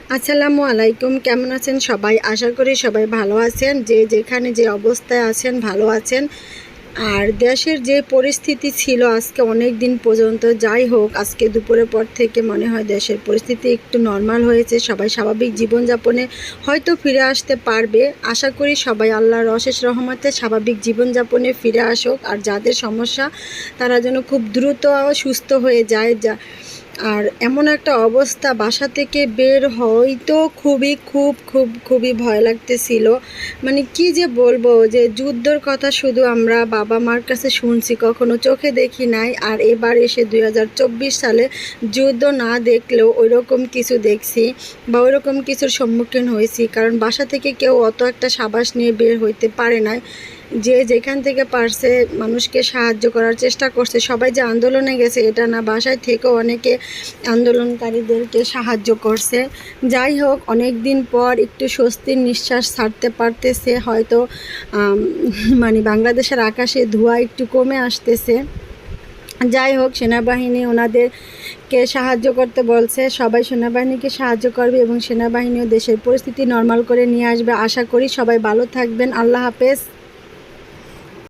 আসসালামু আলাইকুম, কেমন আছেন সবাই? আশা করি সবাই ভালো আছেন, যে যেখানে যে অবস্থায় আছেন ভালো আছেন। আর দেশের যে পরিস্থিতি ছিল আজকে অনেক দিন পর্যন্ত, যাই হোক আজকে দুপুরের পর থেকে মনে হয় দেশের পরিস্থিতি একটু নর্মাল হয়েছে, সবাই স্বাভাবিক জীবনযাপনে হয়তো ফিরে আসতে পারবে। আশা করি সবাই আল্লাহর অশেষ রহমতে স্বাভাবিক জীবনযাপনে ফিরে আসুক, আর যাদের সমস্যা তারা যেন খুব দ্রুত সুস্থ হয়ে যায়। আর এমন একটা অবস্থা, বাসা থেকে বের হয়তো খুবই ভয় লাগতেছিল। মানে কি যে বলবো, যে যুদ্ধর কথা শুধু আমরা বাবা মার কাছে শুনছি, কখনো চোখে দেখি নাই। আর এবার এসে 2024 সালে যুদ্ধ না দেখলেও ওইরকম কিছু দেখছি বা ওইরকম কিছুর সম্মুখীন হয়েছি, কারণ বাসা থেকে কেউ অত একটা সাবাস নিয়ে বের হইতে পারে নাই। যে যেখান থেকে পারছে মানুষকে সাহায্য করার চেষ্টা করছে। সবাই যে আন্দোলনে গেছে এটা না, বাসায় থেকেও অনেকে আন্দোলনকারীদেরকে সাহায্য করছে। যাই হোক, অনেক দিন পর একটু স্বস্তির নিঃশ্বাস ছাড়তে পারতেছে হয়তো। মানে বাংলাদেশের আকাশে ধোঁয়া একটু কমে আসতেছে। যাই হোক, সেনাবাহিনী ওনাদেরকে সাহায্য করতে বলছে, সবাই সেনাবাহিনীকে সাহায্য করবে এবং সেনাবাহিনীও দেশের পরিস্থিতি নর্মাল করে নিয়ে আসবে। আশা করি সবাই ভালো থাকবেন। আল্লাহ হাফেজ।